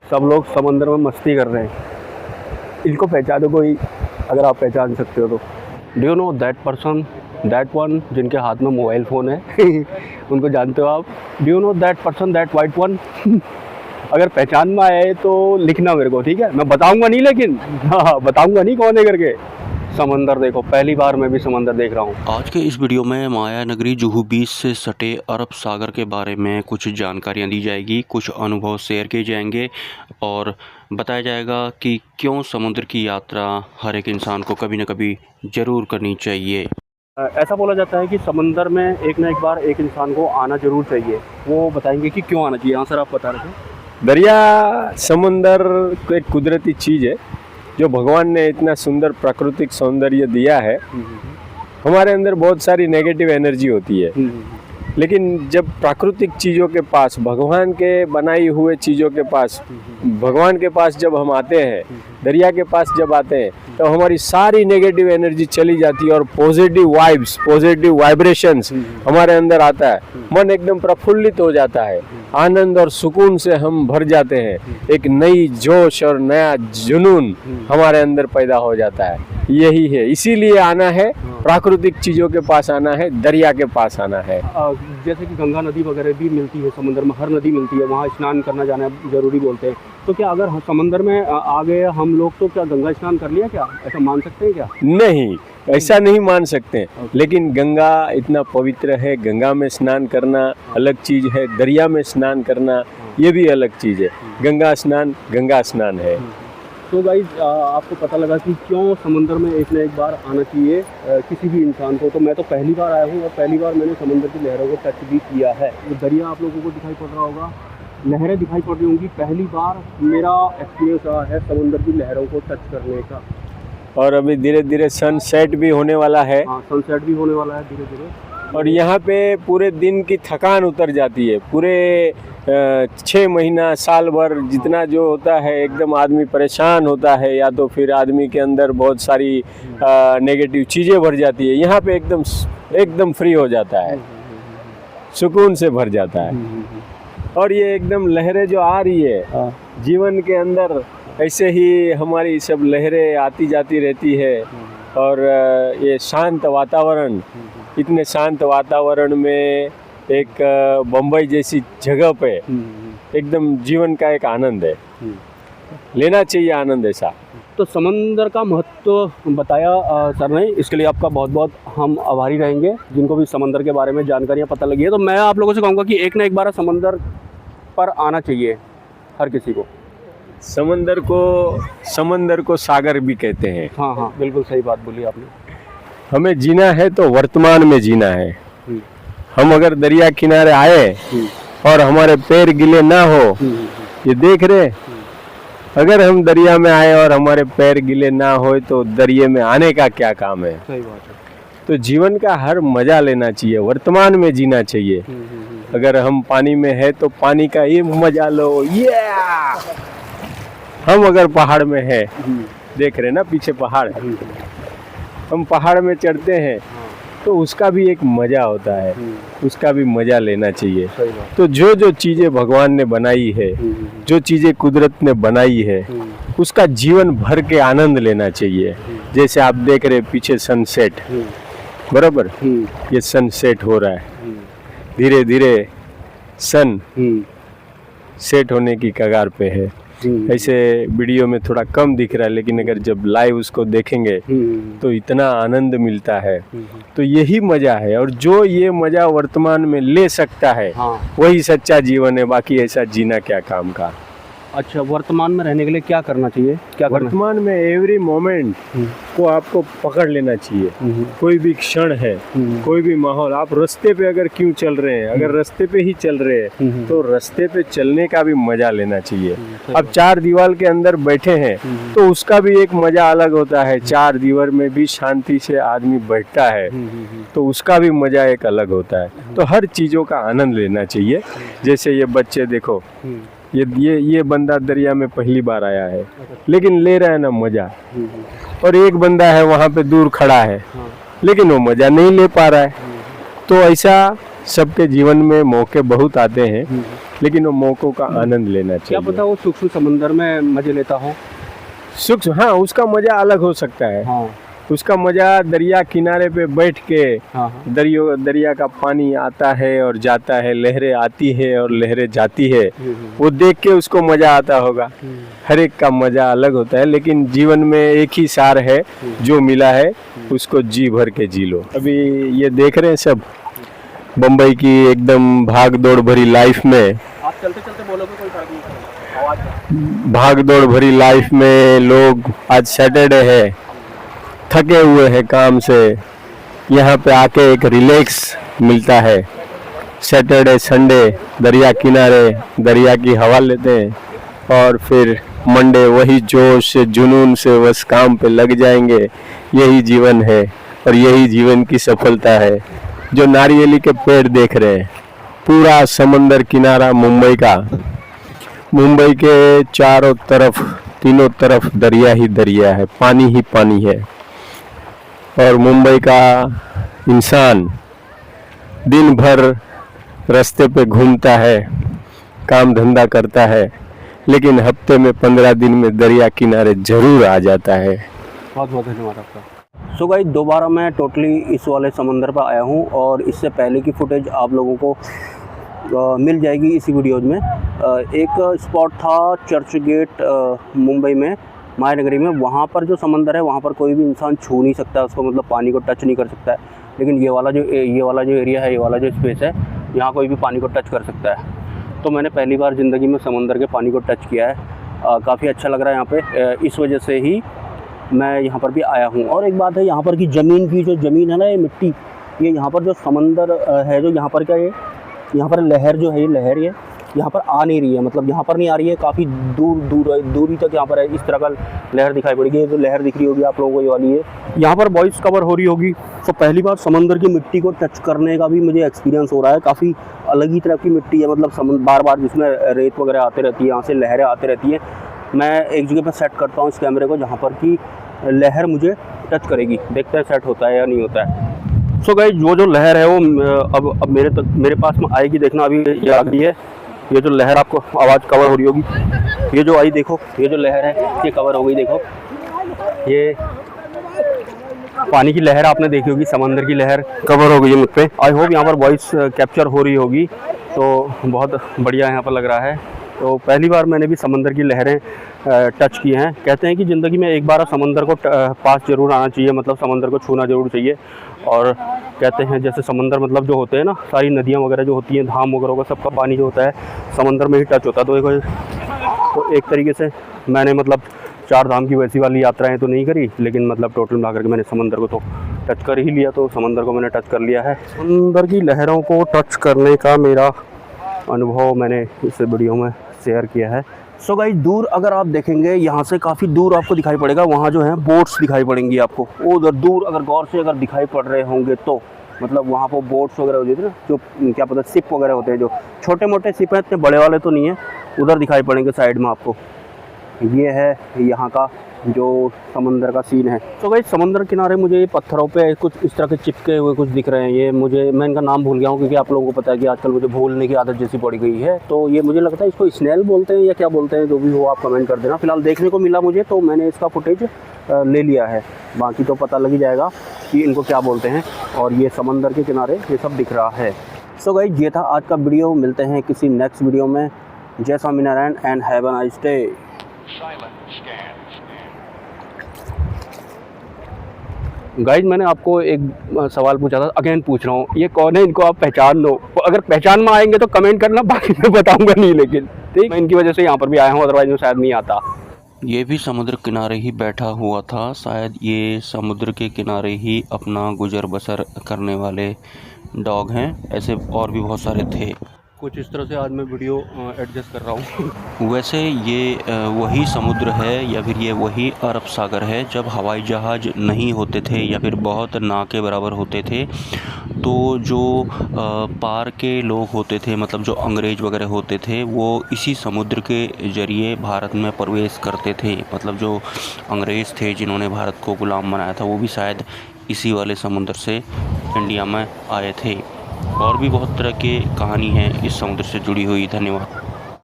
सब लोग समंदर में मस्ती कर रहे हैं। इनको पहचानो कोई, अगर आप पहचान सकते हो तो। Do you know that person, that one जिनके हाथ में मोबाइल फ़ोन है उनको जानते हो आप? Do you know that person, that white one? अगर पहचान में आए तो लिखना मेरे को, ठीक है? मैं बताऊंगा नहीं, लेकिन हाँ बताऊंगा नहीं कौन है करके। समंदर देखो, पहली बार मैं भी समंदर देख रहा हूँ। आज के इस वीडियो में माया नगरी जुहू बीच से सटे अरब सागर के बारे में कुछ जानकारियाँ दी जाएगी, कुछ अनुभव शेयर किए जाएंगे और बताया जाएगा कि क्यों समुद्र की यात्रा हर एक इंसान को कभी न कभी ज़रूर करनी चाहिए। ऐसा बोला जाता है कि समंदर में एक ना एक बार एक इंसान को आना ज़रूर चाहिए। वो बताएंगे कि क्यों आना चाहिए। हाँ सर, आप बता रहे थे। दरिया समुंदर एक कुदरती चीज़ है जो भगवान ने इतना सुंदर प्राकृतिक सौंदर्य दिया है। हमारे अंदर बहुत सारी नेगेटिव एनर्जी होती है, लेकिन जब प्राकृतिक चीज़ों के पास, भगवान के बनाई हुए चीज़ों के पास, भगवान के पास जब हम आते हैं, दरिया के पास जब आते हैं, तो हमारी सारी नेगेटिव एनर्जी चली जाती है और पॉजिटिव वाइब्स, पॉजिटिव वाइब्रेशंस हमारे अंदर आता है। मन एकदम प्रफुल्लित हो जाता है, आनंद और सुकून से हम भर जाते हैं। एक नई जोश और नया जुनून हमारे अंदर पैदा हो जाता है। यही है, इसीलिए आना है, प्राकृतिक चीज़ों के पास आना है, दरिया के पास आना है। जैसे कि गंगा नदी वगैरह भी मिलती है समुद्र में, हर नदी मिलती है, वहाँ स्नान करना जाना ज़रूरी बोलते हैं। तो क्या अगर समंदर में आ गए हम लोग तो क्या गंगा स्नान कर लिया, क्या ऐसा मान सकते हैं क्या? नहीं, ऐसा नहीं मान सकते, लेकिन गंगा इतना पवित्र है। गंगा में स्नान करना अलग चीज़ है, दरिया में स्नान करना ये भी अलग चीज़ है। गंगा स्नान है। तो गाइस, आपको पता लगा कि क्यों समुंदर में एक ना एक बार आना चाहिए किसी भी इंसान को। तो मैं तो पहली बार आया हूँ और पहली बार मैंने समुंदर की लहरों को टच भी किया है। तो दरिया आप लोगों को दिखाई पड़ रहा होगा, लहरें दिखाई पड़ रही होंगी। पहली बार मेरा एक्सपीरियंस रहा है समुंदर की लहरों को टच करने का। और अभी धीरे धीरे सनसेट भी होने वाला है। हाँ, सनसेट भी होने वाला है धीरे धीरे। और यहाँ पे पूरे दिन की थकान उतर जाती है। पूरे 6 महीना, साल भर जितना जो होता है, एकदम आदमी परेशान होता है, या तो फिर आदमी के अंदर बहुत सारी नेगेटिव चीज़ें भर जाती है। यहाँ पे एकदम फ्री हो जाता है, सुकून से भर जाता है। और ये एकदम लहरें जो आ रही है जीवन के अंदर, ऐसे ही हमारी सब लहरें आती जाती रहती है। और ये शांत वातावरण, इतने शांत वातावरण में एक बम्बई जैसी जगह पे एकदम जीवन का एक आनंद है। लेना चाहिए आनंद ऐसा। तो समंदर का महत्व बताया सर ने, इसके लिए आपका बहुत बहुत हम आभारी रहेंगे, जिनको भी समंदर के बारे में जानकारियाँ पता लगी है। तो मैं आप लोगों से कहूँगा कि एक ना एक बार समंदर पर आना चाहिए हर किसी को। समंदर को सागर भी कहते हैं। हाँ हाँ, बिल्कुल सही बात बोली आपने। हमें जीना है तो वर्तमान में जीना है। हम अगर दरिया किनारे आए और हमारे पैर गीले ना हो, ये देख रहे, अगर हम दरिया में आए और हमारे पैर गीले ना हो तो दरिया में आने का क्या काम है? सही बात है। तो जीवन का हर मजा लेना चाहिए, वर्तमान में जीना चाहिए। अगर हम पानी में है तो पानी का ये मजा लो। हम अगर पहाड़ में है, देख रहे ना पीछे पहाड़, हम पहाड़ में चढ़ते हैं तो उसका भी एक मजा होता है, उसका भी मजा लेना चाहिए। तो जो चीज़ें भगवान ने बनाई है, जो चीज़ें कुदरत ने बनाई है, उसका जीवन भर के आनंद लेना चाहिए। जैसे आप देख रहे पीछे सनसेट, बराबर, ये सनसेट हो रहा है, धीरे धीरे सन सेट होने की कगार पे है। ऐसे वीडियो में थोड़ा कम दिख रहा है, लेकिन अगर जब लाइव उसको देखेंगे तो इतना आनंद मिलता है। तो यही मजा है, और जो ये मजा वर्तमान में ले सकता है, वही सच्चा जीवन है। बाकी ऐसा जीना क्या काम का। अच्छा, वर्तमान में रहने के लिए क्या करना चाहिए? वर्तमान में एवरी मोमेंट को आपको पकड़ लेना चाहिए। कोई भी क्षण है, कोई भी माहौल, आप रास्ते पे अगर क्यों चल रहे हैं, अगर रास्ते पे ही चल रहे हैं तो रास्ते पे चलने का भी मजा लेना चाहिए। अब 4 दीवार के अंदर बैठे हैं तो उसका भी एक मजा अलग होता है। 4 दीवार में भी शांति से आदमी बैठता है तो उसका भी मजा एक अलग होता है। तो हर चीज़ों का आनंद लेना चाहिए। जैसे ये बच्चे देखो, ये बंदा दरिया में पहली बार आया है, लेकिन ले रहा है ना मजा। और एक बंदा है वहाँ पे दूर खड़ा है, लेकिन वो मजा नहीं ले पा रहा है। तो ऐसा सबके जीवन में मौके बहुत आते हैं, लेकिन वो मौक़ों का आनंद लेना क्या चाहिए। पता वो सूक्ष्म समंदर में मजे लेता हो। सूक्ष्म, हाँ, उसका मज़ा अलग हो सकता है। हाँ उसका मज़ा दरिया किनारे पे बैठ के, हाँ दरिया का पानी आता है और जाता है, लहरें आती है और लहरें जाती है, वो देख के उसको मज़ा आता होगा। हर एक का मज़ा अलग होता है, लेकिन जीवन में एक ही सार है, जो मिला है उसको जी भर के जी लो। अभी ये देख रहे हैं सब बम्बई की एकदम भाग दौड़ भरी लाइफ में, आप चलते चलते बोलोगे कोई फर्क नहीं पड़ेगा। आवाज़ भाग दौड़ भरी लाइफ में लोग, आज सैटरडे है, थके हुए हैं काम से, यहाँ पे आके एक रिलैक्स मिलता है। सैटरडे संडे दरिया किनारे दरिया की हवा लेते हैं और फिर मंडे वही जोश से जुनून से बस काम पे लग जाएंगे। यही जीवन है और यही जीवन की सफलता है। जो नारियली के पेड़ देख रहे हैं, पूरा समंदर किनारा मुंबई का, मुंबई के चारों तरफ, तीनों तरफ दरिया ही दरिया है, पानी ही पानी है। और मुंबई का इंसान दिन भर रास्ते पे घूमता है, काम धंधा करता है, लेकिन हफ्ते में 15 दिन में दरिया किनारे जरूर आ जाता है। बहुत बहुत धन्यवाद आपका। सो गाइस, दोबारा मैं टोटली इस वाले समंदर पर आया हूँ और इससे पहले की फुटेज आप लोगों को मिल जाएगी इसी वीडियोज़ में। एक स्पॉट था चर्च गेट मुंबई में, मायानगरी में। वहाँ पर जो समंदर है वहाँ पर कोई भी इंसान छू नहीं सकता है उसको, मतलब पानी को टच नहीं कर सकता है। लेकिन ये वाला जो एरिया है, ये वाला जो स्पेस है, यहाँ कोई भी पानी को टच कर सकता है। तो मैंने पहली बार ज़िंदगी में समंदर के पानी को टच किया है। काफ़ी अच्छा लग रहा है यहाँ पे, इस वजह से ही मैं यहाँ पर भी आया हूँ। और एक बात है, यहाँ पर की ज़मीन है ना, ये मिट्टी, ये यहाँ पर जो समंदर है, जो यहाँ पर क्या, ये यहाँ पर लहर जो है, ये लहर ये यहाँ पर आ नहीं रही है, मतलब यहाँ पर नहीं आ रही है, काफ़ी दूरी तक यहाँ पर है। इस तरह का लहर दिखाई पड़ेगी। ये जो लहर दिख रही होगी आप लोगों को, ये वाली है, यहाँ पर वॉइस कवर हो रही होगी। तो पहली बार समंदर की मिट्टी को टच करने का भी मुझे एक्सपीरियंस हो रहा है। काफ़ी अलग ही तरह की मिट्टी है, मतलब बार बार जिसमें रेत वगैरह आते रहती है, यहाँ से लहरें आती रहती है। मैं एक जगह पर सेट करता हूँ इस कैमरे को जहाँ पर कि लहर मुझे टच करेगी, देखते हैं सेट होता है या नहीं होता है। सो गाइस, जो लहर है वो अब मेरे पास में आएगी, देखना। अभी ये आ गई है, ये जो लहर आपको आवाज़ कवर हो रही होगी, ये जो आई देखो, ये जो लहर है ये कवर हो गई। देखो, ये पानी की लहर आपने देखी होगी, समंदर की लहर कवर हो गई है मुझ पे। आई होप यहाँ पर वॉइस कैप्चर हो रही होगी, तो बहुत बढ़िया यहाँ पर लग रहा है। तो पहली बार मैंने भी समंदर की लहरें टच की हैं। कहते हैं कि ज़िंदगी में एक बार समंदर को पास ज़रूर आना चाहिए, मतलब समंदर को छूना ज़रूर चाहिए। और कहते हैं जैसे समंदर मतलब जो होते हैं ना, सारी नदियाँ वगैरह जो होती हैं, धाम वगैरह का सबका पानी जो होता है समंदर में ही टच होता है। तो एक तरीके से मैंने मतलब 4 धाम की वैसी वाली यात्राएं तो नहीं करी, लेकिन मतलब टोटल मिला करके मैंने समंदर को तो टच कर ही लिया। तो समंदर को मैंने टच कर लिया है। समंदर की लहरों को टच करने का मेरा अनुभव मैंने इस वीडियो में शेयर किया है। सो गाइस, दूर अगर आप देखेंगे, यहाँ से काफ़ी दूर आपको दिखाई पड़ेगा, वहाँ जो है बोट्स दिखाई पड़ेंगी आपको। उधर दूर अगर गौर से अगर दिखाई पड़ रहे होंगे तो मतलब वहाँ पर बोट्स वगैरह होती है ना, जो क्या पता शिप वगैरह होते हैं, जो छोटे मोटे शिप हैं, इतने बड़े वाले तो नहीं है, उधर दिखाई पड़ेंगे साइड में आपको। ये है यहाँ का जो समंदर का सीन है। तो भाई समंदर किनारे मुझे ये पत्थरों पे कुछ इस तरह के चिपके हुए कुछ दिख रहे हैं। ये मैं इनका नाम भूल गया हूँ, क्योंकि आप लोगों को पता है कि आजकल मुझे भूलने की आदत जैसी पड़ गई है। तो ये मुझे लगता है इसको स्नेल बोलते हैं या क्या बोलते हैं, जो भी हो आप कमेंट कर देना। फिलहाल देखने को मिला मुझे, तो मैंने इसका फुटेज ले लिया है। बाकी तो पता लग ही जाएगा कि इनको क्या बोलते हैं। और ये समंदर के किनारे ये सब दिख रहा है। सो गाइस, ये था आज का वीडियो। मिलते हैं किसी नेक्स्ट वीडियो में। जय Swaminarayan and have a nice day. Guys, मैंने आपको एक सवाल पूछा था, अगेन पूछ रहा हूँ, ये कौन है, इनको आप पहचान लो। अगर पहचान में आएंगे तो कमेंट करना, बाकी मैं बताऊंगा नहीं। लेकिन ठीक, मैं इनकी वजह से यहाँ पर भी आया हूँ, अदरवाइज मैं शायद नहीं आता। ये भी समुद्र किनारे ही बैठा हुआ था। शायद ये समुद्र के किनारे ही अपना गुजर बसर करने वाले डॉग हैं। ऐसे और भी बहुत सारे थे। कुछ इस तरह से आज मैं वीडियो एडजस्ट कर रहा हूँ। वैसे ये वही समुद्र है या फिर ये वही अरब सागर है जब हवाई जहाज़ नहीं होते थे या फिर बहुत ना के बराबर होते थे, तो जो पार के लोग होते थे, मतलब जो अंग्रेज़ वगैरह होते थे, वो इसी समुद्र के ज़रिए भारत में प्रवेश करते थे। मतलब जो अंग्रेज़ थे जिन्होंने भारत को गुलाम बनाया था, वो भी शायद इसी वाले समुद्र से इंडिया में आए थे। और भी बहुत तरह की कहानी है इस समुद्र से जुड़ी हुई। धन्यवाद।